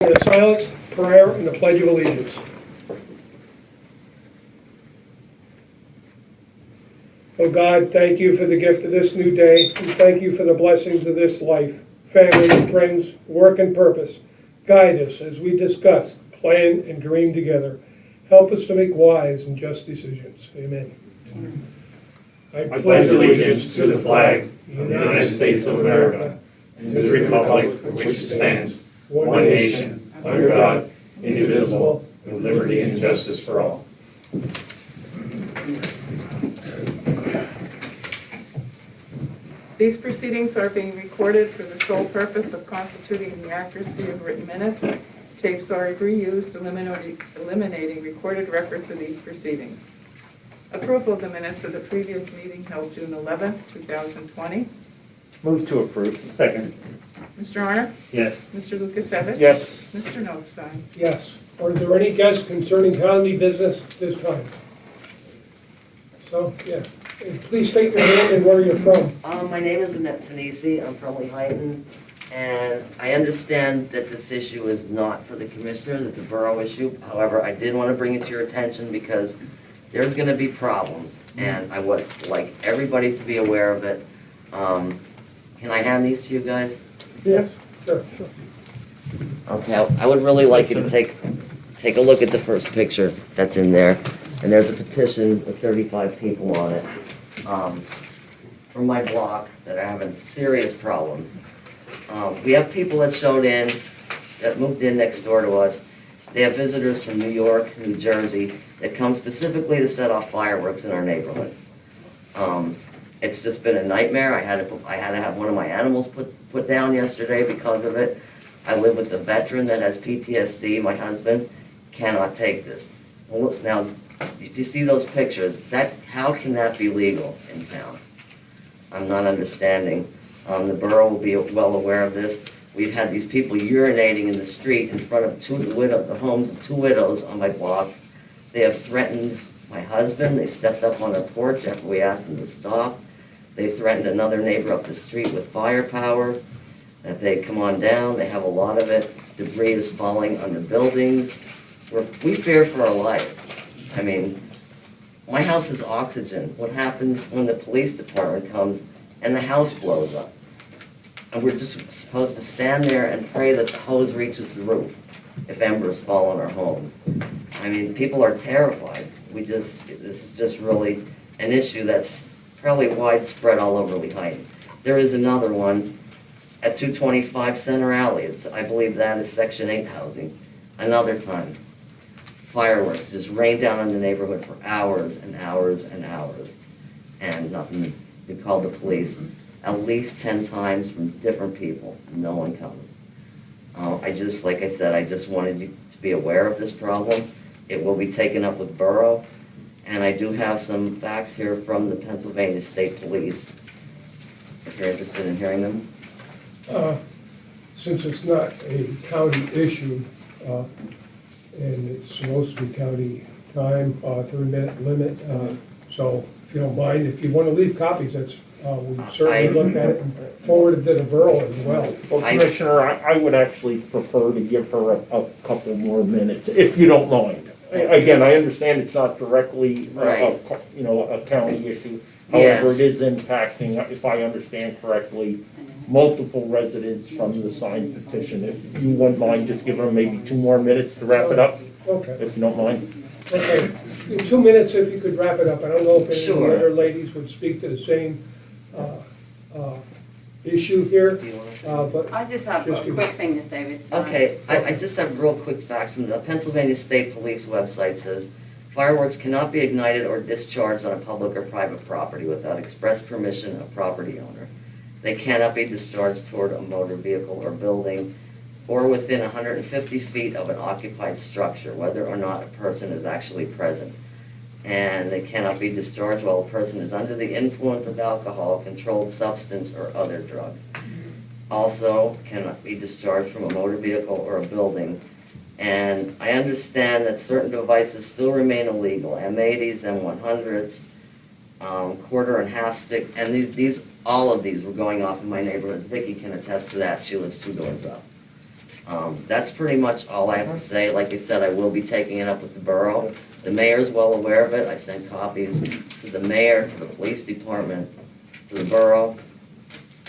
The silence, prayer, and the Pledge of Allegiance. Oh God, thank you for the gift of this new day, and thank you for the blessings of this life, family and friends, work and purpose. Guide us as we discuss, plan, and dream together. Help us to make wise and just decisions. Amen. I pledge allegiance to the flag of the United States of America and to the republic for which it stands, one nation, under God, indivisible, with liberty and justice for all. These proceedings are being recorded for the sole purpose of constituting the accuracy of written minutes. Tapes are reused, eliminating recorded records of these proceedings. Approval of the minutes of the previous meeting held June 11th, 2020. Move to approve. Second. Mr. Honor? Yes. Mr. Lukasevich? Yes. Mr. Notstein? Yes. Are there any guests concerning county business this time? So, yeah. And please state your name and where you're from. My name is Annette Tanisi. I'm from Lehighton, and I understand that this issue is not for the commissioners, it's a borough issue. However, I did want to bring it to your attention because there's going to be problems, and I would like everybody to be aware of it. Can I hand these to you guys? Yeah, sure. Okay, I would really like you to take a look at the first picture that's in there. And there's a petition with 35 people on it from my block that are having serious problems. We have people that showed in, that moved in next door to us. They have visitors from New York, New Jersey, that come specifically to set off fireworks in our neighborhood. It's just been a nightmare. I had to have one of my animals put down yesterday because of it. I live with a veteran that has PTSD. My husband cannot take this. Well, look, now, if you see those pictures, how can that be legal in town? I'm not understanding. The borough will be well aware of this. We've had these people urinating in the street in front of the homes of two widows on my block. They have threatened my husband. They stepped up on our porch after we asked them to stop. They threatened another neighbor up the street with firepower, that they come on down. They have a lot of it. Debris is falling on the buildings. We fear for our lives. I mean, my house is oxygen. What happens when the police department comes and the house blows up? And we're just supposed to stand there and pray that the hose reaches the roof if embers fall on our homes. I mean, people are terrified. This is just really an issue that's probably widespread all over Lehighton. There is another one at 225 Center Alley. I believe that is Section 8 housing. Another time. Fireworks just rained down on the neighborhood for hours and hours and hours, and nothing. We called the police at least 10 times from different people. No one comes. Like I said, I just wanted you to be aware of this problem. It will be taken up with borough, and I do have some facts here from the Pennsylvania State Police, if you're interested in hearing them. Since it's not a county issue, and it's supposed to be county time, 3-minute limit, so if you don't mind, if you want to leave copies, that's, we certainly look at it and forward it to the borough as well. Well, Commissioner, I would actually prefer to give her a couple more minutes, if you don't mind. Again, I understand it's not directly, a county issue. However, Yes. it is impacting, if I understand correctly, multiple residents from the signed petition. If you wouldn't mind, just give her maybe 2 more minutes to wrap it up, Okay, if you don't mind. okay. In 2 minutes, if you could wrap it up. I don't know if any of Sure. the other ladies would speak to the same issue here, Do you want to? but I just have Just a give- quick thing to say. It's not- Okay, I just have real quick facts from the Pennsylvania State Police website. Says fireworks cannot be ignited or discharged on a public or private property without express permission of property owner. They cannot be discharged toward a motor vehicle or building or within 150 feet of an occupied structure, whether or not a person is actually present. And they cannot be discharged while a person is under the influence of alcohol, controlled substance, or other drug. Also, cannot be discharged from a motor vehicle or a building. And I understand that certain devices still remain illegal, M80s, M100s, quarter and half sticks, and all of these were going off in my neighborhood. Vicki can attest to that, she lives 2 doors up. That's pretty much all I have to say. Like I said, I will be taking it up with the borough. The mayor's well aware of it. I sent copies to the mayor, to the police department, to the borough,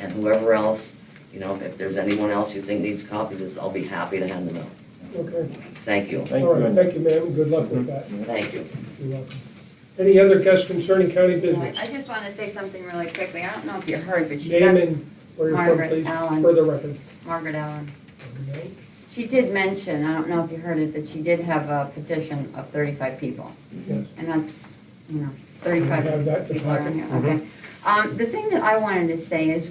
and whoever else. You know, if there's anyone else you think needs copies, I'll be happy to hand them out. Okay. Thank you. Thank All right, you. thank you, ma'am, good luck with that. Thank you. You're welcome. Any other guests concerning county business? I just want to say something really quickly. I don't know if you heard, but she Name got, and where you're from, Margaret please, Allen. for the record. Margaret Allen. Okay. She did mention, I don't know if you heard it, that she did have a petition of 35 people. Yes. And that's, you know, We have 35 that to people are in here, okay. The thing that I wanted to say is,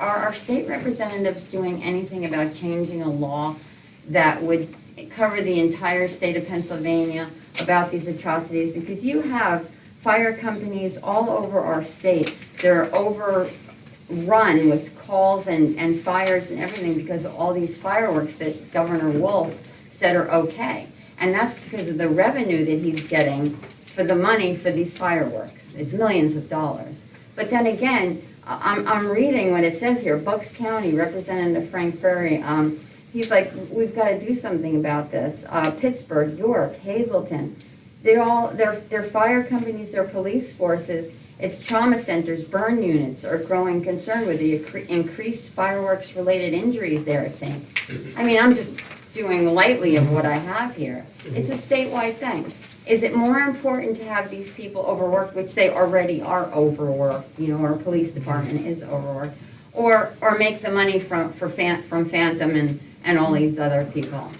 are our state representatives doing anything about changing a law that would cover the entire state of Pennsylvania about these atrocities? Because you have fire companies all over our state. They're overrun with calls and fires and everything because of all these fireworks that Governor Wolf said are okay. And that's because of the revenue that he's getting for the money for these fireworks. It's millions of dollars. But then again, I'm reading what it says here, Bucks County, Representative Frank Furry, he's like, we've got to do something about this. Pittsburgh, York, Hazelton, their fire companies, their police forces, its trauma centers, burn units are growing concerned with the increased fireworks-related injuries they're seeing. I mean, I'm just doing lightly of what I have here. It's a statewide thing. Is it more important to have these people overworked, which they already are overworked, you know, our police department is overworked, or make the money from Phantom and all these other people?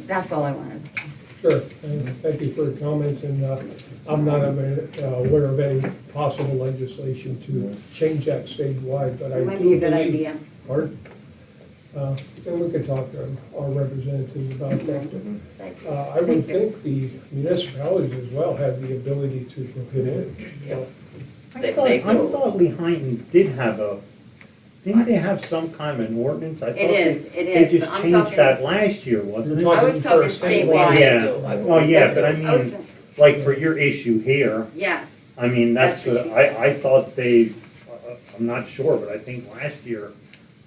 That's all I wanted to say. Sure, and thank you for the comments, and I'm not aware of any possible legislation to change that statewide, but I It do might be a good believe- idea. Pardon? And we could talk to our representatives about that. Thank you. I would think the municipalities as well have the ability to prohibit it. They I do. thought Lehighton did have didn't they have some kind of an ordinance? I thought It They is. just I'm changed talking- that last year, wasn't You're it? I was for talking statewide. statewide. Yeah, well, yeah, but I I was- mean, like for your issue here, Yes, I mean, that's That's what what, she I thought I'm not sure, but I think last year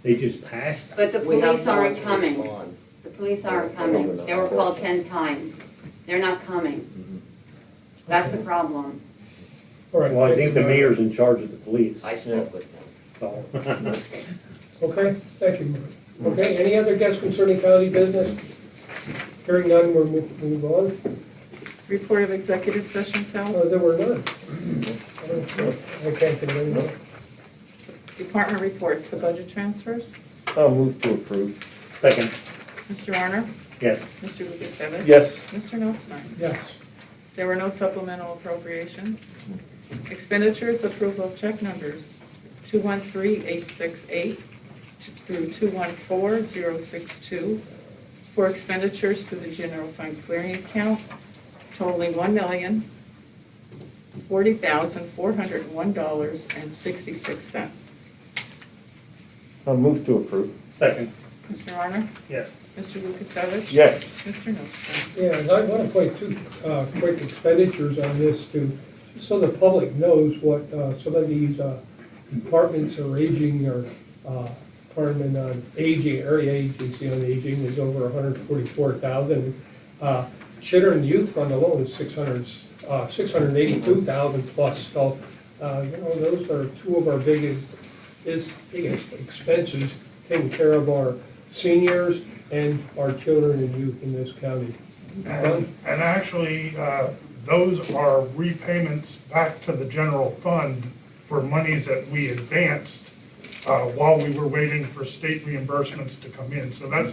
they just passed that. but the We have police no one aren't to coming. respond. The police aren't coming. They were called 10 times. They're not coming. That's the problem. All right. Well, I thank think you, the Mark. mayor's in charge of the police, I spoke with them. so. Okay, thank you. Mark. Okay, any other guests concerning county business? Hearing none, we'll move on. Report of executive sessions held. There were none. I can't think of any more. Department reports, the budget transfers. I'll move to approve. Second, Mr. Arner? yes. Mr. Lukasevich? Yes. Mr. Notstein? Yes. There were no supplemental appropriations. Expenditures, approval of check numbers 213868 through 214062 for expenditures to the general fund clearing account totaling $1,040,401.66. I'll move to approve. Second, Mr. Arner? yes. Mr. Lukasevich? Yes. Mr. Notstein? Yeah, and I want to point two quick expenditures on this too, so the public knows what some of these departments are aging, or Department on Aging, Area Agency on Aging is over 144,000. Children and Youth Fund alone is 682,000 plus. So, those are two of our biggest expenses, taking care of our seniors and our children and youth in this county. And actually, those are repayments back to the general fund for monies that we advanced while we were waiting for state reimbursements to come in. So that's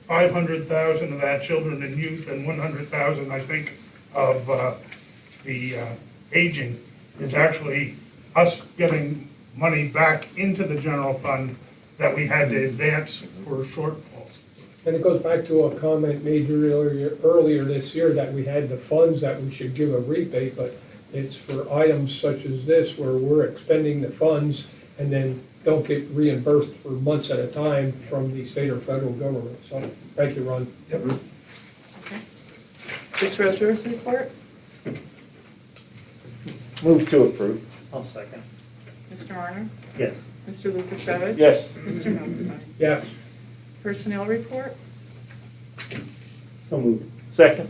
500,000 of that children and youth, and 100,000, I think, of the aging is actually us getting money back into the general fund that we had to advance for shortfalls. And it goes back to a comment made earlier this year that we had the funds that we should give a rebate, but it's for items such as this where we're expending the funds and then don't get reimbursed for months at a time from the state or federal government. So, thank you, Ron. Okay. The treasurer's report. Move to approve. I'll second, Mr. Arner? yes. Mr. Lukasevich? Yes. Mr. Notstein? Yes. Personnel report, So moved. Second?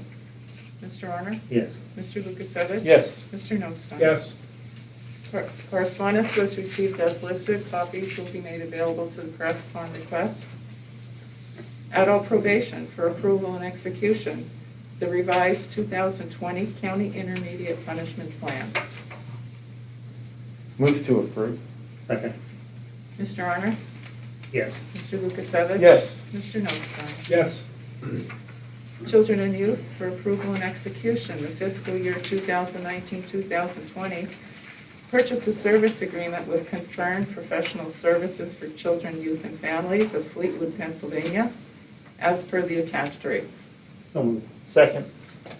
Mr. Honor? Yes. Mr. Lukasevich? Yes. Mr. Notstein? Yes. Correspondence was received as listed. Copies will be made available to the press upon request. Adult probation for approval and execution. The revised 2020 County Intermediate Punishment Plan. Move to approve. Second. Mr. Honor? Yes. Mr. Lukasevich? Yes. Mr. Notstein? Yes. Children and Youth for approval and execution, the fiscal year 2019-2020 purchase of service agreement with Concerned Professional Services for Children, Youth, and Families of Fleetwood, Pennsylvania, as per the attached rates. So moved. Second?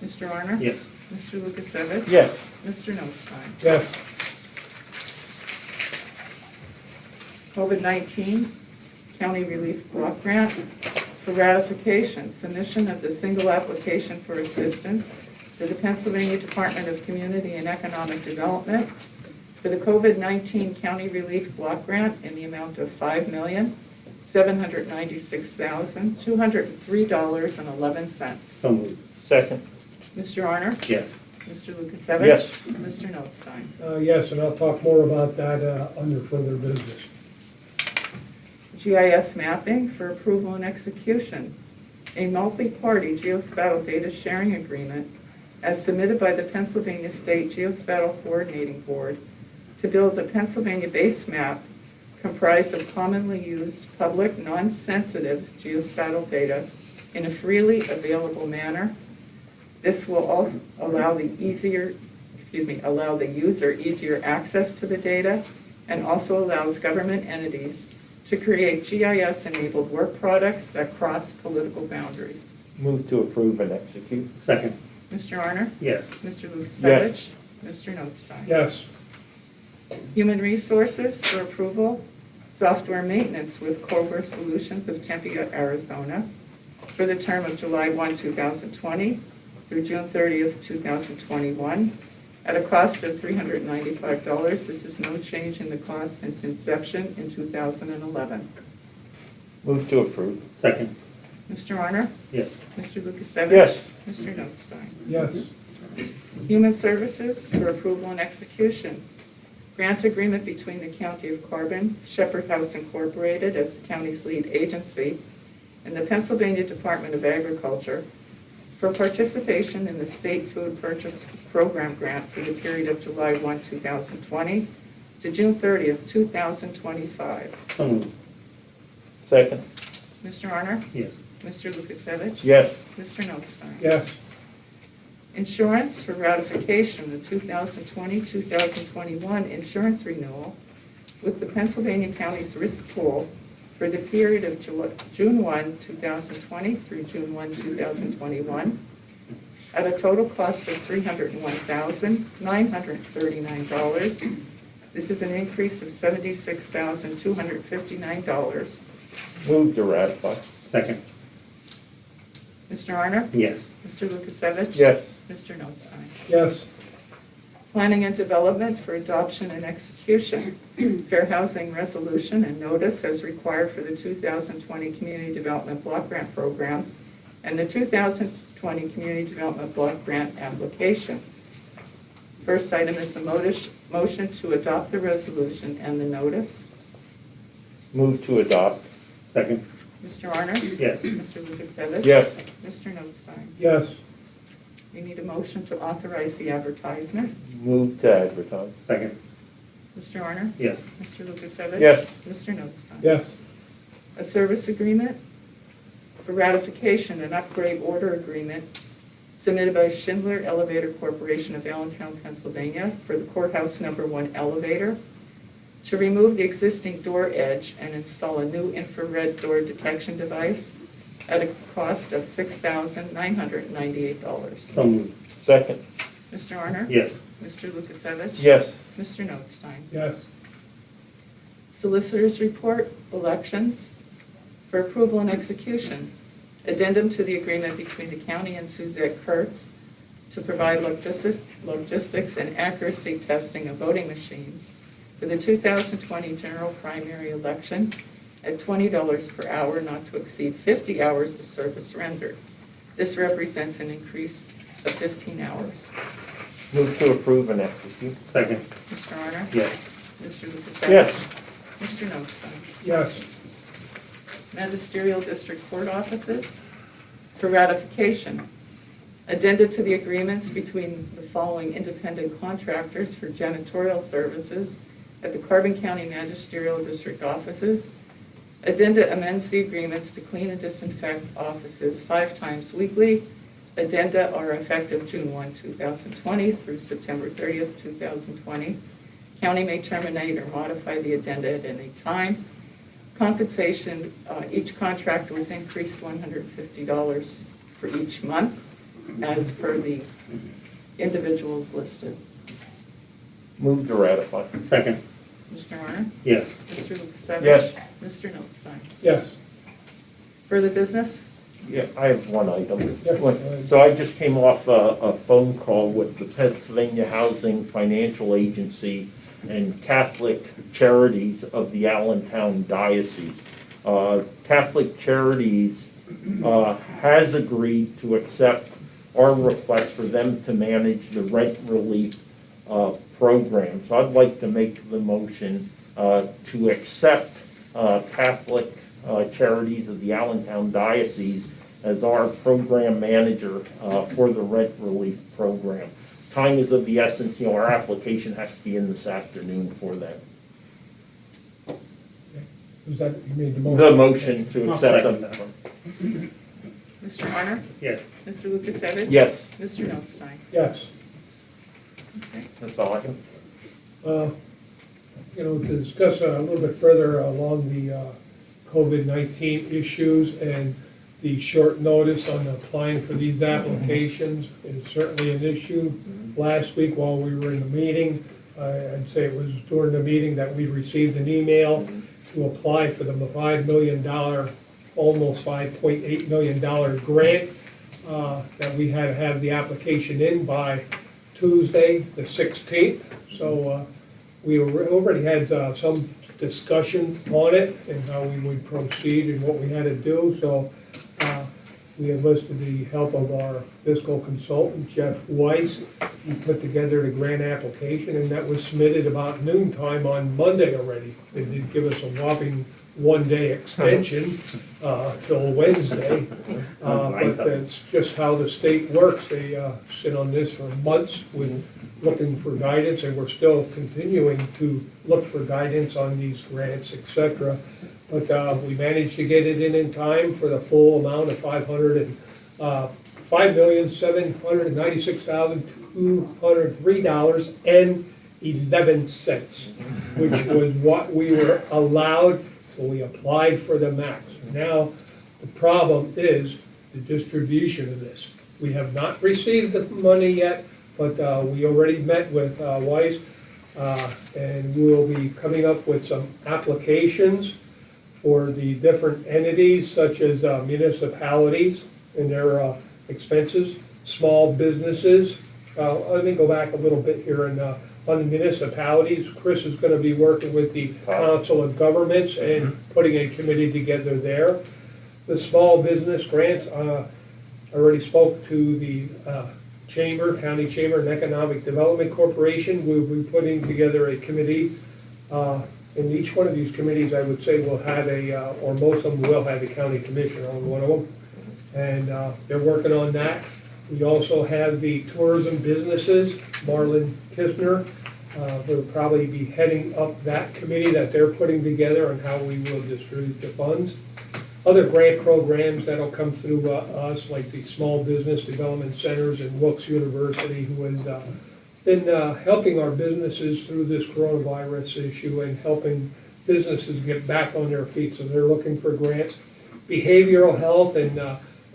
Mr. Honor? Yes. Mr. Lukasevich? Yes. Mr. Notstein? Yes. COVID-19 County Relief Block Grant for ratification, submission of the single application for assistance to the Pennsylvania Department of Community and Economic Development for the COVID-19 County Relief Block Grant in the amount of $5,796,203.11. So moved. Second? Mr. Honor? Yes. Mr. Lukasevich? Yes. Mr. Notstein? Yes, and I'll talk more about that under further business. GIS mapping for approval and execution. A multi-party geospatial data sharing agreement as submitted by the Pennsylvania State Geospatial Coordinating Board to build a Pennsylvania base map comprised of commonly used public, non-sensitive geospatial data in a freely available manner. This will also allow the user easier access to the data and also allows government entities to create GIS-enabled work products that cross political boundaries. Move to approve and execute. Second. Mr. Honor? Yes. Mr. Lukasevich? Yes. Mr. Notstein? Yes. Human Resources for approval, software maintenance with Cobra Solutions of Tempe, Arizona, for the term of July 1, 2020 through June 30th, 2021, at a cost of $395. This is no change in the cost since inception in 2011. Move to approve. Second. Mr. Honor? Yes. Mr. Lukasevich? Yes. Mr. Notstein? Yes. Human Services for approval and execution. Grant agreement between the County of Carbon, Shepherd House Incorporated as the county's lead agency, and the Pennsylvania Department of Agriculture for participation in the State Food Purchase Program Grant for the period of July 1, 2020 to June 30th, 2025. So moved. Second? Mr. Honor? Yes. Mr. Lukasevich? Yes. Mr. Notstein? Yes. Insurance for ratification, the 2020-2021 insurance renewal with the Pennsylvania County's Risk Pool for the period of June 1, 2020 through June 1, 2021, at a total cost of $301,939. This is an increase of $76,259. Move to ratify. Second. Mr. Honor? Yes. Mr. Lukasevich? Yes. Mr. Notstein? Yes. Planning and development for adoption and execution. Fair housing resolution and notice as required for the 2020 Community Development Block Grant Program and the 2020 Community Development Block Grant application. First item is the motion to adopt the resolution and the notice. Move to adopt. Second. Mr. Honor? Yes. Mr. Lukasevich? Yes. Mr. Notstein? Yes. We need a motion to authorize the advertisement. Move to advertise. Second. Mr. Honor? Yes. Mr. Lukasevich? Yes. Mr. Notstein? Yes. A service agreement for ratification and upgrade order agreement submitted by Schindler Elevator Corporation of Allentown, Pennsylvania for the Courthouse Number 1 elevator to remove the existing door edge and install a new infrared door detection device at a cost of $6,998. So moved. Second? Mr. Honor? Yes. Mr. Lukasevich? Yes. Mr. Notstein? Yes. Solicitors report, elections, for approval and execution. Addendum to the agreement between the county and Suzette Kurtz to provide logistics and accuracy testing of voting machines for the 2020 general primary election at $20 per hour, not to exceed 50 hours of service rendered. This represents an increase of 15 hours. Move to approve and execute. Second, Mr. Honor? yes. Mr. Lukasevich? Yes. Mr. Notstein? Yes. Magisterial District Court Offices for ratification. Addenda to the agreements between the following independent contractors for janitorial services at the Carbon County Magisterial District Offices. Addenda amends the agreements to clean and disinfect offices 5 times weekly. Addenda are effective June 1, 2020 through September 30th, 2020. County may terminate or modify the addenda at any time. Compensation, each contract was increased $150 for each month as per the individuals listed. Move to ratify. Second, Mr. Honor? yes. Mr. Lukasevich? Yes. Mr. Notstein? Yes. Further business? Yeah, I have one item. Yeah. So I just came off a phone call with the Pennsylvania Housing Financial Agency and Catholic Charities of the Allentown Diocese. Catholic Charities has agreed to accept our request for them to manage the rent relief program. So I'd like to make the motion to accept Catholic Charities of the Allentown Diocese as our program manager for the rent relief program. Time is of the essence, our application has to be in this afternoon for that. Was that, you made the motion? The motion to I'll accept second them. that one. Mr. Honor? Yes. Mr. Lukasevich? Yes, Mr. Notstein? Yes. Okay. that's all I can. To discuss a little bit further along the COVID-19 issues and the short notice on applying for these applications is certainly an issue. Last week while we were in the meeting, I'd say it was during the meeting that we received an email to apply for the $5 million, almost $5.8 million grant that we had to have the application in by Tuesday, the 16th. So we already had some discussion on it and how we would proceed and what we had to do. So we enlisted the help of our fiscal consultant, Jeff Weiss. He put together the grant application, and that was submitted about noontime on Monday already. They did give us a whopping one-day extension till Wednesday. But that's just how the state works. They sit on this for months with looking for guidance, and we're still continuing to look for guidance on these grants, et cetera. But we managed to get it in time for the full amount of $5,796,203.11, which was what we were allowed, so we applied for the max. Now, the problem is the distribution of this. We have not received the money yet, but we already met with Weiss, and we'll be coming up with some applications for the different entities such as municipalities and their expenses, small businesses. Let me go back a little bit here and on the municipalities. Chris is going to be working with the Council of Governments and putting a committee together there. The small business grants, I already spoke to the Chamber, County Chamber and Economic Development Corporation. We'll be putting together a committee. And each one of these committees, I would say, will have or most of them will have a county commissioner on one of them. And they're working on that. We also have the tourism businesses. Marlon Kistner will probably be heading up that committee that they're putting together on how we will distribute the funds. Other grant programs that'll come through us, like the Small Business Development Centers and Wilkes University, who has been helping our businesses through this coronavirus issue and helping businesses get back on their feet. So they're looking for grants. Behavioral health and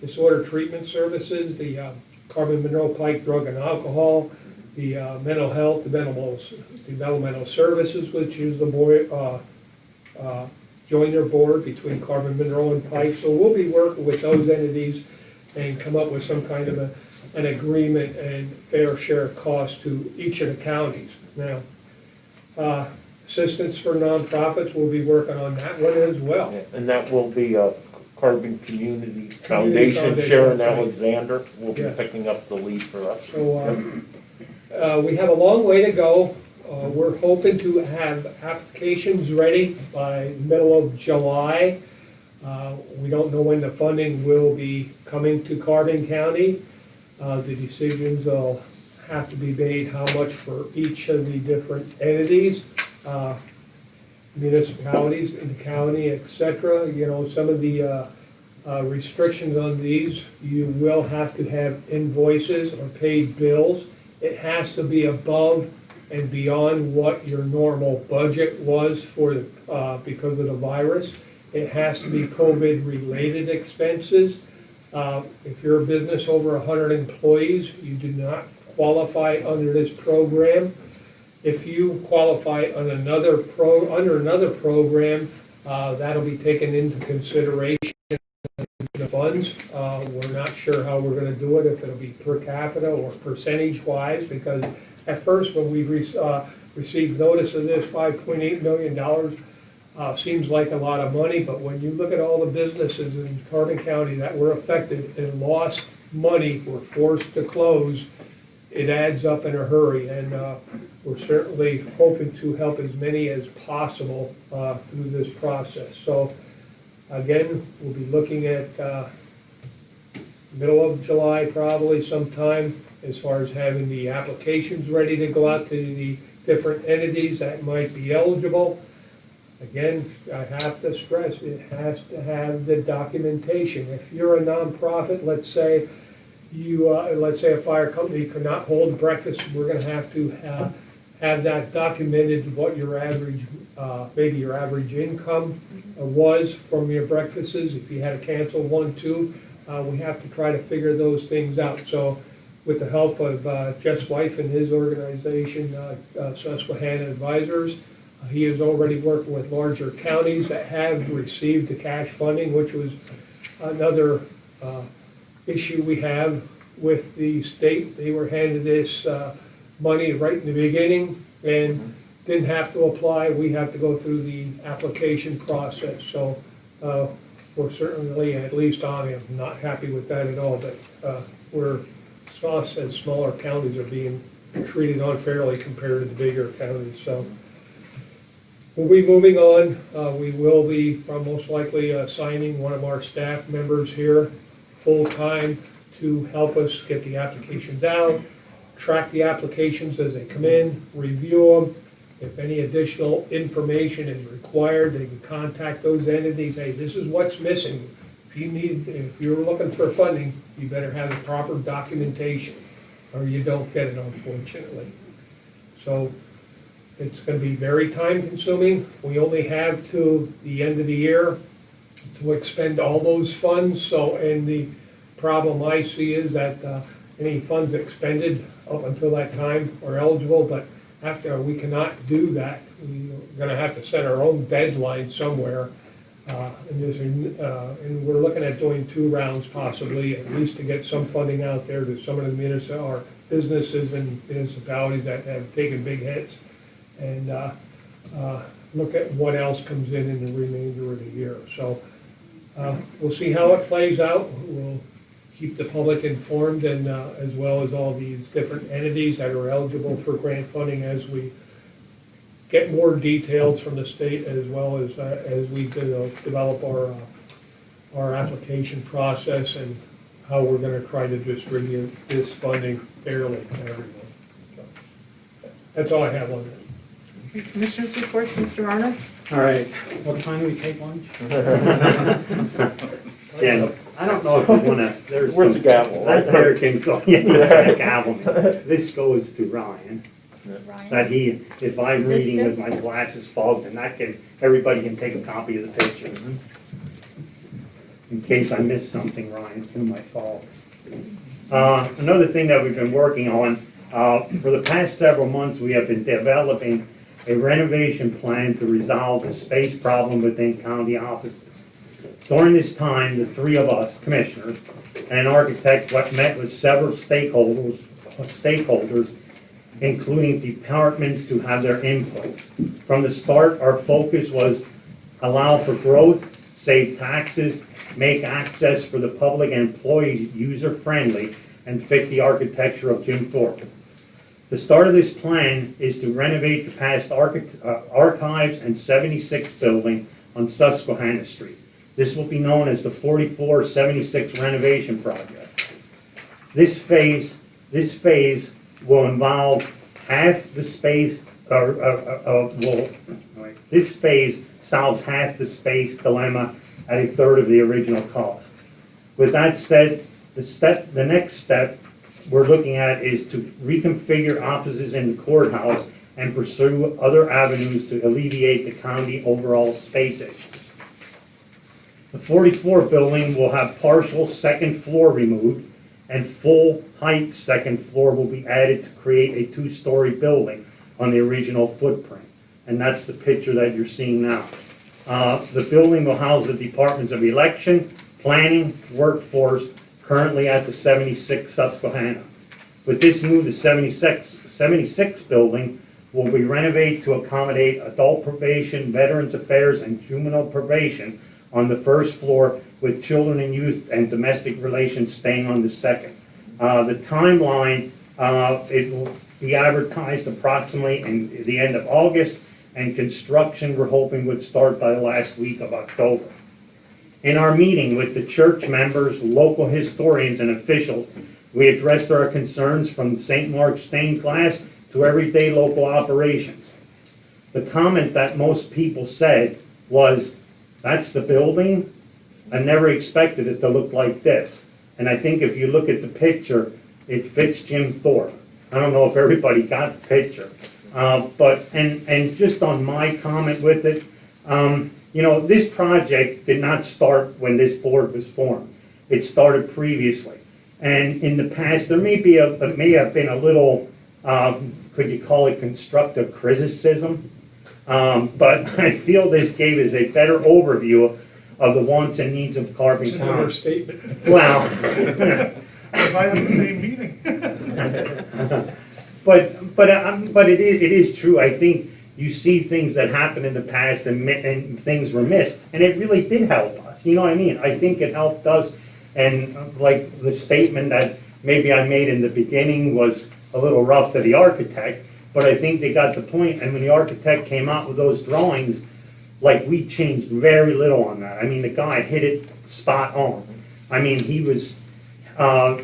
disorder treatment services, the Carbon Monroe Pike Drug and Alcohol, the mental health, developmental services, which is the joiner board between Carbon Monroe and Pike. So we'll be working with those entities and come up with some kind of an agreement and fair share cost to each of the counties. Now, Assistance for nonprofits, we'll be working on that one as well. And that will be Carbon Community Community Foundation, Foundation, Sharon that's right. Alexander will be Yes. picking up the lead for us. So, we have a long way to go. We're hoping to have applications ready by middle of July. We don't know when the funding will be coming to Carbon County. The decisions will have to be made how much for each of the different entities, municipalities in the county, et cetera. You know, some of the restrictions on these, you will have to have invoices or paid bills. It has to be above and beyond what your normal budget was for, because of the virus. It has to be COVID-related expenses. If you're a business over 100 employees, you do not qualify under this program. If you qualify on under another program, that'll be taken into consideration in the funds. We're not sure how we're gonna do it, if it'll be per capita or percentage-wise, because at first, when we received notice of this $5.8 million, seems like a lot of money, but when you look at all the businesses in Carbon County that were affected and lost money, were forced to close, it adds up in a hurry, and we're certainly hoping to help as many as possible through this process. So again, we'll be looking at middle of July probably sometime, as far as having the applications ready to go out to the different entities that might be eligible. Again, I have to stress, it has to have the documentation. If you're a nonprofit, let's say let's say a fire company could not hold breakfast, we're gonna have to have that documented, what your average, maybe your average income was from your breakfasts. If you had to cancel 1, 2, we have to try to figure those things out. So with the help of Jeff's wife and his organization, Susquehanna Advisors, he is already working with larger counties that have received the cash funding, which was another issue we have with the state. They were handed this money right in the beginning and didn't have to apply. We have to go through the application process. So we're certainly, at least I am, not happy with that at all, but us as smaller counties are being treated unfairly compared to the bigger counties. So we'll be moving on. We will be most likely assigning one of our staff members here full-time to help us get the applications out, track the applications as they come in, review them. If any additional information is required, they can contact those entities. Hey, this is what's missing. If you're looking for funding, you better have the proper documentation, or you don't get it, unfortunately. So it's gonna be very time consuming. We only have to the end of the year to expend all those funds. So, and the problem I see is that any funds expended up until that time are eligible, but after, we cannot do that. We're gonna have to set our own deadline somewhere. And we're looking at doing 2 rounds possibly, at least to get some funding out there to some of the businesses and municipalities that have taken big hits, and look at what else comes in the remainder of the year. So we'll see how it plays out. We'll keep the public informed, and as well as all these different entities that are eligible for grant funding as we get more details from the state, as well as we develop our application process and how we're gonna try to distribute this funding fairly to everyone. So, that's all I have on that. Commissioners report, Mr. Arnold? All right, what time do we take lunch? And I don't know if you wanna, there's Where's the some, gavel? that there can go, yeah, the gavel. This goes to Ryan. That if I'm reading with my glasses fogged, and everybody can take a copy of the picture. In case I missed something, Ryan, through my fault. Another thing that we've been working on, for the past several months, we have been developing a renovation plan to resolve the space problem within county offices. During this time, the 3 of us, commissioners, and an architect, met with several stakeholders, including departments, to have their input. From the start, our focus was allow for growth, save taxes, make access for the public and employees user-friendly, and fit the architecture of Jim Thorpe. The start of this plan is to renovate the past archives and 76 building on Susquehanna Street. This will be known as the 4476 renovation project. This phase will involve half the space, this phase solves half the space dilemma at a third of the original cost. With that said, the next step we're looking at is to reconfigure offices in the courthouse and pursue other avenues to alleviate the county overall space issues. The 44 building will have partial second floor removed and full height second floor will be added to create a two-story building on the original footprint. And that's the picture that you're seeing now. The building will house the departments of election, planning, workforce, currently at the 76 Susquehanna. With this move, the 76 building will be renovated to accommodate adult probation, veterans affairs, and juvenile probation on the first floor, with children and youth and domestic relations staying on the second. The timeline, it will be advertised approximately in the end of August, and construction we're hoping would start by the last week of October. In our meeting with the church members, local historians, and officials, we addressed our concerns from St. Mark's stained glass to everyday local operations. The comment that most people said was, "That's the building? I never expected it to look like this." And I think if you look at the picture, it fits Jim Thorpe. I don't know if everybody got the picture. And just on my comment with it, this project did not start when this board was formed. It started previously. And in the past, there may have been a little, could you call it constructive criticism? But I feel this gave us a better overview of the wants and needs of Carbon It's an County. understatement. Well, If I had the same meeting. but it is true. I think you see things that happened in the past and things were missed, and it really did help us. You know what I mean? I think it helped us, and like the statement that maybe I made in the beginning was a little rough to the architect, but I think they got the point. And when the architect came out with those drawings, like, we changed very little on that. I mean, the guy hit it spot on. I mean, he was.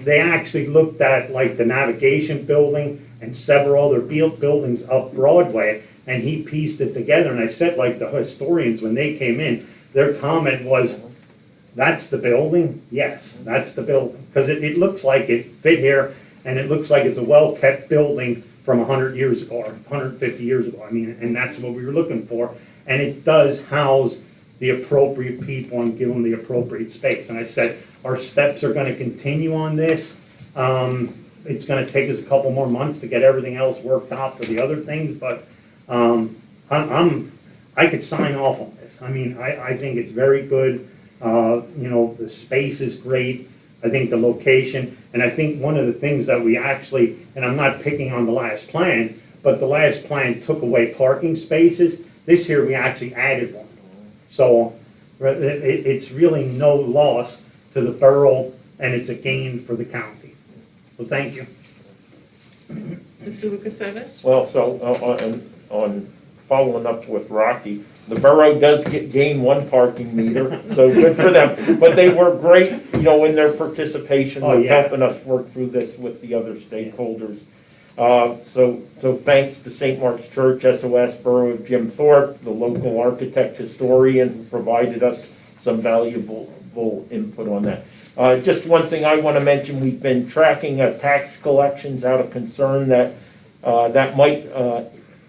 They actually looked at like the navigation building and several other buildings up Broadway, and he pieced it together. And I said, like, the historians, when they came in, their comment was, "That's the building? Yes, that's the building." Because it looks like it fit here, and it looks like it's a well-kept building from 100 years ago or 150 years ago. I mean, and that's what we were looking for. And it does house the appropriate people and give them the appropriate space. And I said, our steps are gonna continue on this. It's gonna take us a couple more months to get everything else worked out for the other things, but I could sign off on this. I mean, I think it's very good. The space is great. I think the location, and I think one of the things that we actually, and I'm not picking on the last plan, but the last plan took away parking spaces. This here, we actually added one. So it's really no loss to the borough, and it's a gain for the county. So thank you. Mr. Lukasevich? Well, so on following up with Rocky, the borough does gain one parking meter, so good for them. But they were great, in their participation Oh, with yeah. helping us work through this with the other stakeholders. So thanks to St. Mark's Church, SOS Borough of Jim Thorpe, the local architect historian who provided us some valuable input on that. Just one thing I want to mention, we've been tracking tax collections out of concern that might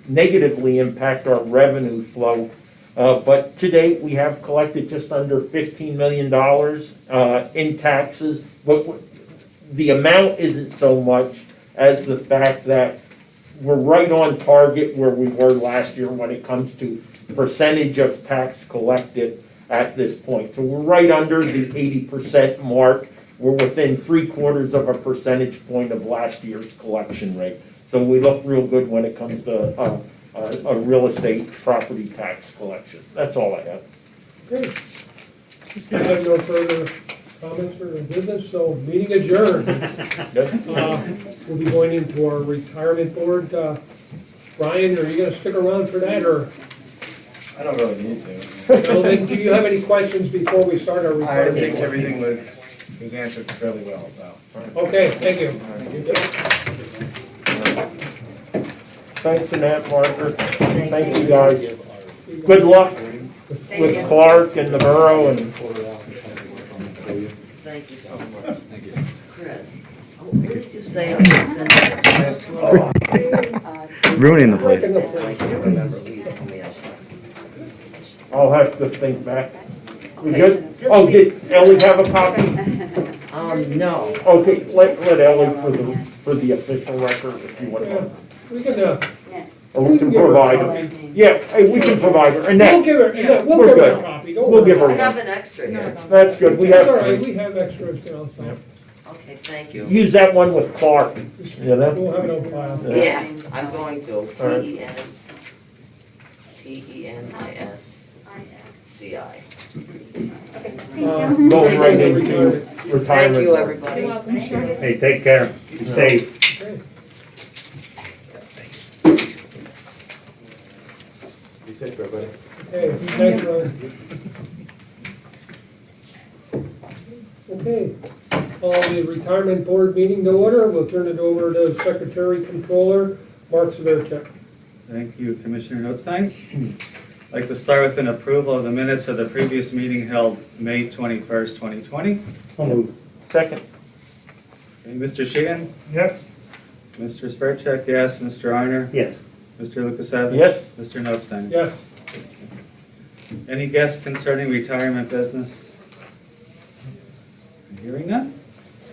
negatively impact our revenue flow. But to date, we have collected just under $15 million in taxes. But the amount isn't so much as the fact that we're right on target where we were last year when it comes to percentage of tax collected at this point. So we're right under the 80% mark. We're within 3/4 of a percentage point of last year's collection rate. So we look real good when it comes to a real estate property tax collection. That's all I have. Okay. I have no further comments or business, so meeting adjourned. We'll be going into our retirement board. Brian, are you gonna stick around for that, or? I don't really need to. Well, then, do you have any questions before we start our I retirement think board? everything was answered fairly well, so. Okay, thank you. Thanks, Annette, Margaret. Thank you, guys. Good luck with Clark and the borough and Thank you so much. Thank you. Chris, what did you say on the Ruining the place. I can't remember who you told me I should. I'll have to think back. We Okay, good? just Oh, be- did Ellie have a copy? No. Okay, let Ellie for the official record if you want Yeah, to. we can, Or we can give her a provide her. copy. Yeah, hey, we can provide her. We'll Annette, give her, yeah, we'll We're give her a good. copy, don't we'll worry. give her I have one. an extra here. That's good. We It's all right, have, we have extras, you know, so Okay, thank you. use that one with Clark, you know? we'll have it on file. Yeah, I'm going to. right. TENISCI. Going right into retirement. Thank you, board. everybody. Hey, take care, be safe. Okay. Be safe, everybody. Okay, thanks, Ron. Okay, call the retirement board meeting to order. We'll turn it over to Secretary Controller Mark Severcek. Thank you, Commissioner Notstein. I'd like to start with an approval of the minutes of the previous meeting held May 21st, 2020. So moved. Second, Okay, Mr. Sheehan, Yes? Mr. Svercek, yes, Mr. Arner, Yes. Mr. Lukasevich. yes? Mr. Notstein. Yes. Any guests concerning retirement business? Hearing none.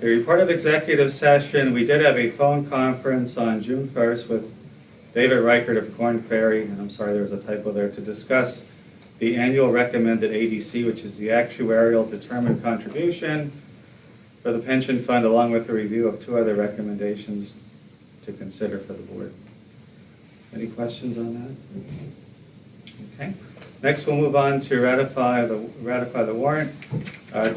A report of executive session, we did have a phone conference on June 1st with David Reichert of Corn Ferry, and I'm sorry, there was a typo there, to discuss the annual recommended ADC, which is the actuarial determined contribution for the pension fund, along with a review of two other recommendations to consider for the board. Any questions on that? Okay. Next, we'll move on to ratify the warrant.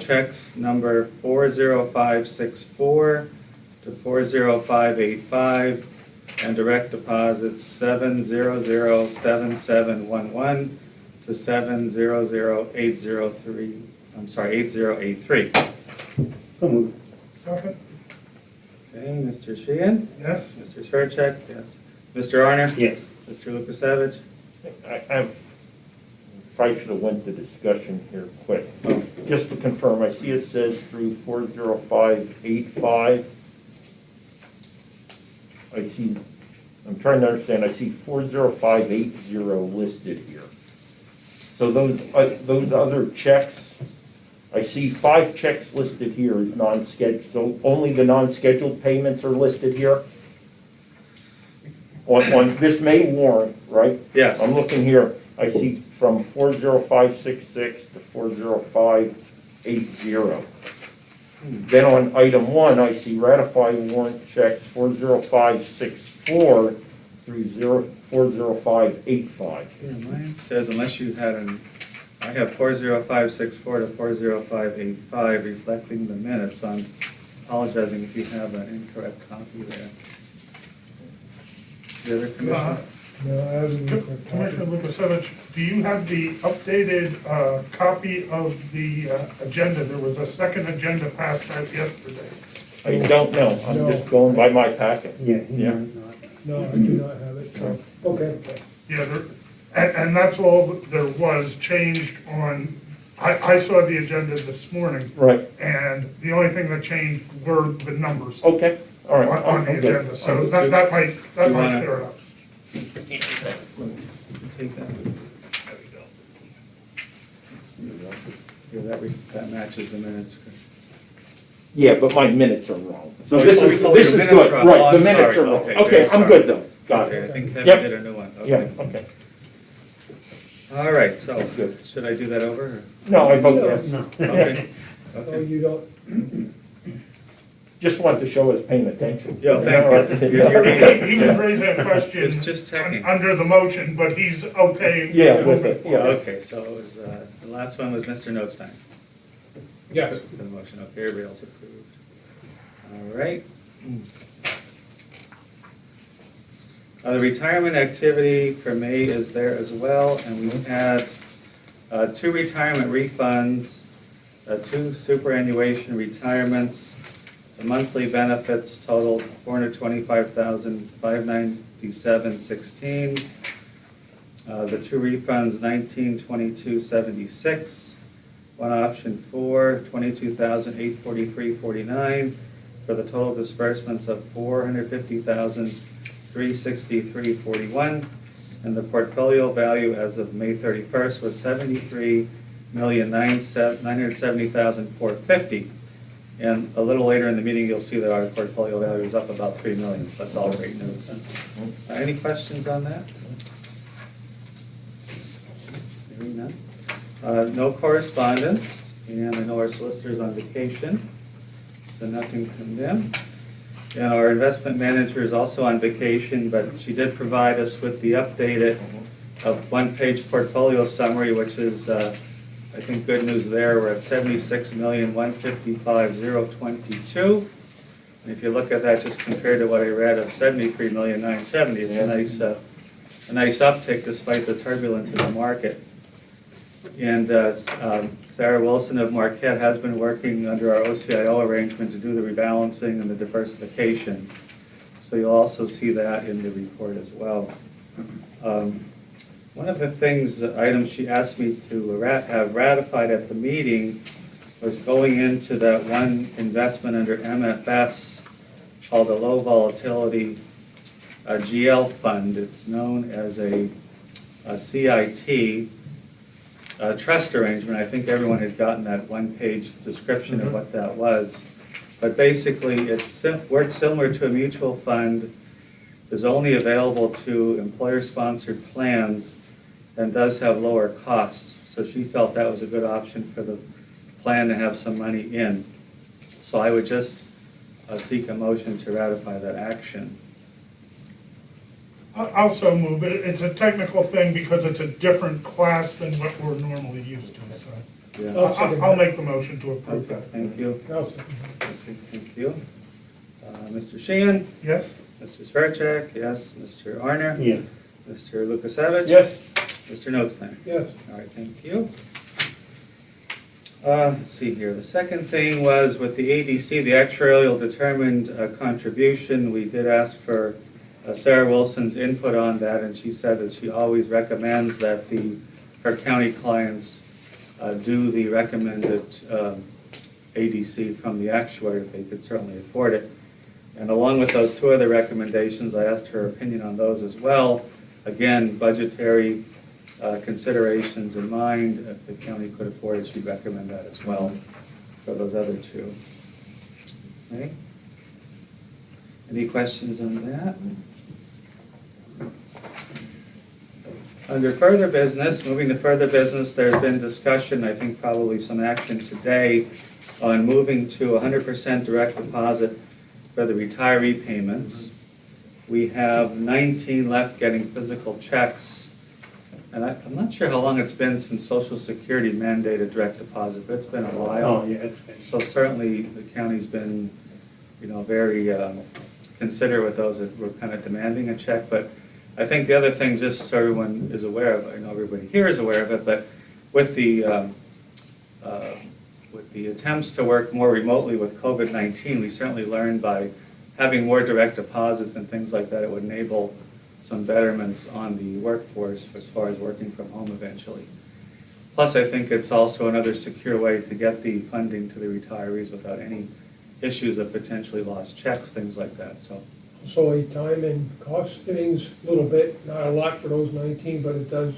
Checks number 40564 to 40585, and direct deposits 7007711 to 7008083, 8083. So moved. Second? Okay, Mr. Sheehan? Yes? Mr. Svercek? Yes. Mr. Arner? Yes. Mr. Lukasevich? I probably should have went to discussion here quick. Just to confirm, I see it says through 40585. I see, I'm trying to understand, I see 40580 listed here. So those other checks, I see 5 checks listed here as non-scheduled, so only the non-scheduled payments are listed here? On this May warrant, right? Yes. I'm looking here, I see from 40566 to 40580. Then on item 1, I see ratify warrant checks 40564 through 40585. Yeah, mine says unless you had I have 40564 to 40585 reflecting the minutes. I'm apologizing if you have an incorrect copy there. The other commissioner? No, I haven't. Commissioner Lukasevich, do you have the updated copy of the agenda? There was a second agenda passed out yesterday. I don't know, I'm just going by my packet. Yeah. Yeah. No, I do not have it, so, okay. Yeah, and that's all there was changed on, I saw the agenda this morning, Right, and the only thing that changed were the numbers okay, all right. on the I'm good. agenda. So that might You clear wanna- it up. Take that. Here, that matches the minutes. Yeah, but my minutes are wrong. So Oh, this your is minutes good, are wrong. right, Oh, the I'm minutes sorry. are wrong. Okay, Okay, very I'm sorry. good though, got Okay, I it. think Kevin Yep. did a new one. Yeah, Okay. okay. All right, so Good. should I do that over? No, I vote yes. No. or- Okay. No, Okay. you don't, just wanted to show us paying attention. Yeah, thank you. He was raising a question. It's just checking. Under the motion, but he's okay. Yeah, with moving it, forward. yeah. Okay, so it was, the last one was Mr. Notstein. Yes. For the motion, okay, everybody else approved. All right. The retirement activity for May is there as well, and we had 2 retirement refunds, 2 superannuation retirements. The monthly benefits totaled $425,597.16. The 2 refunds, $1922.76. One option 4, $22,843.49, for the total disbursements of $450,363.41. And the portfolio value as of May 31st was $73,970,450. And a little later in the meeting, you'll see that our portfolio value is up about $3 million, so that's all great news. Any questions on that? Hearing none. No correspondence, and I know our solicitor's on vacation, so nothing from them. And our investment manager is also on vacation, but she did provide us with the updated one-page portfolio summary, which is, I think, good news there. We're at $76,155,022. And if you look at that, just compared to what I read of $73,970,000, it's a nice uptick despite the turbulence in the market. And Sarah Wilson of Marquette has been working under our OCIO arrangement to do the rebalancing and the diversification. So you'll also see that in the report as well. One of the items she asked me to have ratified at the meeting was going into that one investment under MFS called a low volatility GL fund. It's known as a CIT. Trust arrangement. I think everyone had gotten that one-page description of what that was. But basically, it works similar to a mutual fund, is only available to employer-sponsored plans, and does have lower costs. So she felt that was a good option for the plan to have some money in. So I would just seek a motion to ratify that action. I'll so move it. It's a technical thing because it's a different class than what we're normally used to, so. Yeah. I'll make the motion to approve Okay, that. thank you. I'll second. Thank you. Mr. Sheehan? Yes? Mr. Svercek? Yes. Mr. Arner? Yeah. Mr. Lukasevich? Yes. Mr. Notstein? Yes. All right, thank you. Let's see here. The second thing was with the ADC, the actuarial determined contribution. We did ask for Sarah Wilson's input on that, and she said that she always recommends that her county clients do the recommended ADC from the actuary if they could certainly afford it. And along with those 2 other recommendations, I asked her opinion on those as well. Again, budgetary considerations in mind. If the county could afford it, she'd recommend that as well for those other 2. Okay. Any questions on that? Under further business, moving to further business, there's been discussion, I think probably some action today, on moving to 100% direct deposit for the retiree payments. We have 19 left getting physical checks. And I'm not sure how long it's been since Social Security mandated direct deposit, but it's been a while. Oh, yeah, it's been. So certainly the county's been, very considerate with those that were kind of demanding a check. But I think the other thing, just so everyone is aware of, I know everybody here is aware of it, but with the attempts to work more remotely with COVID-19, we certainly learned by having more direct deposits and things like that, it would enable some betterments on the workforce as far as working from home eventually. Plus, I think it's also another secure way to get the funding to the retirees without any issues of potentially lost checks, things like that, so. So a time and cost savings, a little bit, not a lot for those 19, but it does,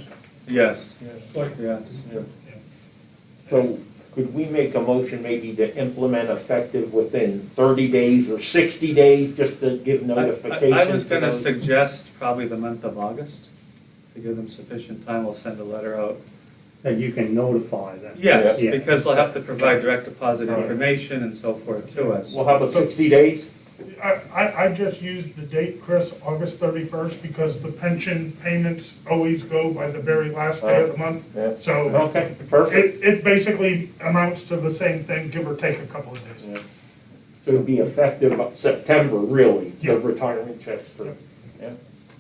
Yes, like, yes. So could we make a motion maybe to implement effective within 30 days or 60 days, just to give notification? I was to gonna those? suggest probably the month of August, to give them sufficient time. We'll send a letter out that you can notify them. Yes, Yeah. because they'll have to provide direct deposit information and so forth to us. Well, how about 60 days? I just used the date, Chris, August 31st, because the pension payments always go by the very last day of the month. Yeah. So Okay, perfect. it basically amounts to the same thing, give or take a couple of days. Yeah. So it'll be effective September, really, Yeah. the retirement checks for, yeah.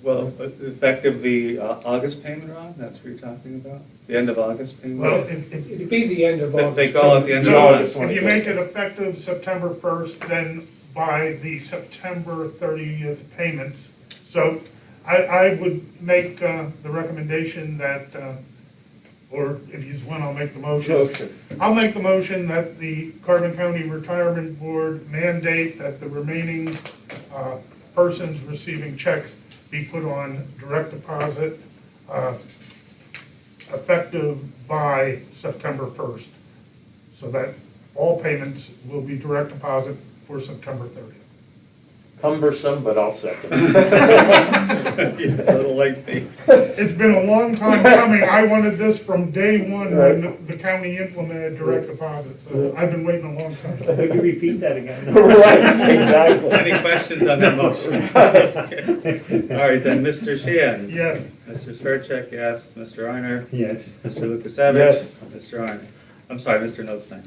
Well, effective the August payment, Ron, that's what you're talking about? The end of August payment? Well, It'd be the end of August. They go at the end of So, August. if you make it effective September 1st, then by the September 30th payments. So I would make the recommendation that, or if you want, I'll make the motion. Motion. I'll make the motion that the Carbon County Retirement Board mandate that the remaining persons receiving checks be put on direct deposit effective by September 1st. So that all payments will be direct deposit for September 30th. Cumbersome, but I'll second. A little lengthy. It's been a long time coming. I wanted this from day one when the county implemented direct deposit, so I've been waiting a long time. Could you repeat that again? Right, exactly. Any questions on that motion? Okay. All right, then, Mr. Sheehan? Yes. Mr. Svercek, yes. Mr. Arner? Yes. Mr. Lukasevich? Yes. Mr. Arner? I'm sorry, Mr. Notstein.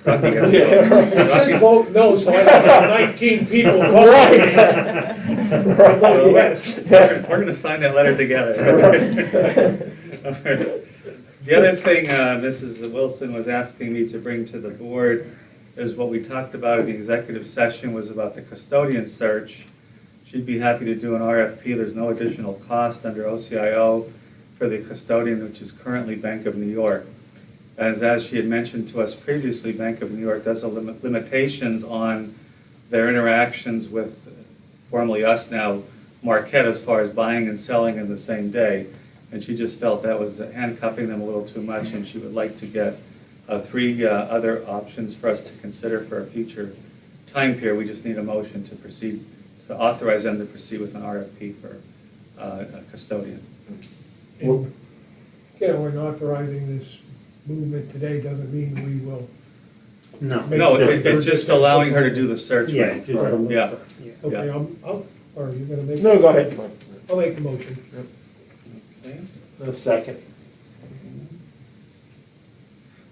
Rocky gets You to should vote. vote no, so I don't have 19 people voting. Vote yes. We're gonna sign that letter together. All right. The other thing Mrs. Wilson was asking me to bring to the board is what we talked about in the executive session was about the custodian search. She'd be happy to do an RFP. There's no additional cost under OCIO for the custodian, which is currently Bank of New York. As she had mentioned to us previously, Bank of New York does have limitations on their interactions with, formerly us now, Marquette, as far as buying and selling in the same day. And she just felt that was handcuffing them a little too much, and she would like to get 3 other options for us to consider for a future time period. We just need a motion to proceed, to authorize them to proceed with an RFP for a custodian. And, you know, we're authorizing this movement today doesn't mean we will. No. No, it's just allowing her to do the search. Yeah, right? just a little. Yeah. Okay, or are you gonna make? No, go ahead. I'll make the motion. Okay. A second.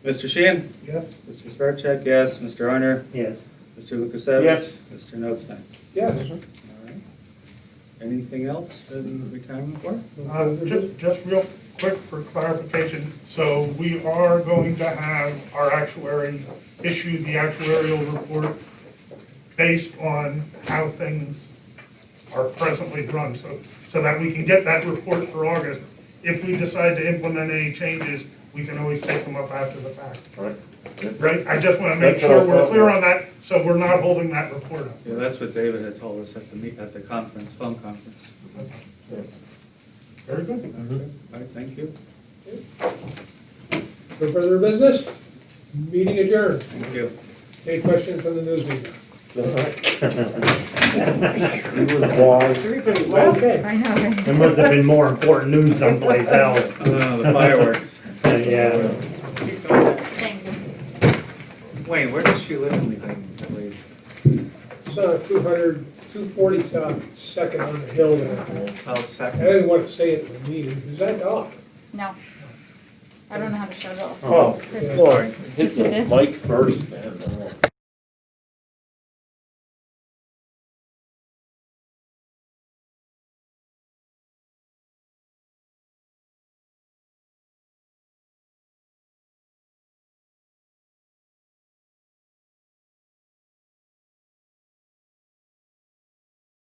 Mr. Sheehan? Yes. Mr. Svercek, yes. Mr. Arner? Yes. Mr. Lukasevich? Yes. Mr. Notstein? Yes. All right. Anything else in retirement board? Just real quick for clarification, so we are going to have our actuary issue the actuarial report based on how things are presently run, so that we can get that report for August. If we decide to implement any changes, we can always take them up after the fact. Right. Right? I just want to make sure we're clear on that, so we're not holding that report up. Yeah, that's what David had told us at the conference, phone conference. Very good. All right, thank you. For further business, meeting adjourned. Thank you. Any questions from the news media? He was wise. Okay. I know, right? There must have been more important news someplace else. The fireworks. Yeah. Thank you. Wayne, where does she live in Lebanon, that lady? It's 240 South Second on the hill there. South I Second. didn't want to say it in the meeting. Is that off? No. I don't know how to shut it off. Oh, Chris, Lord, hit You see the this? mic first, man.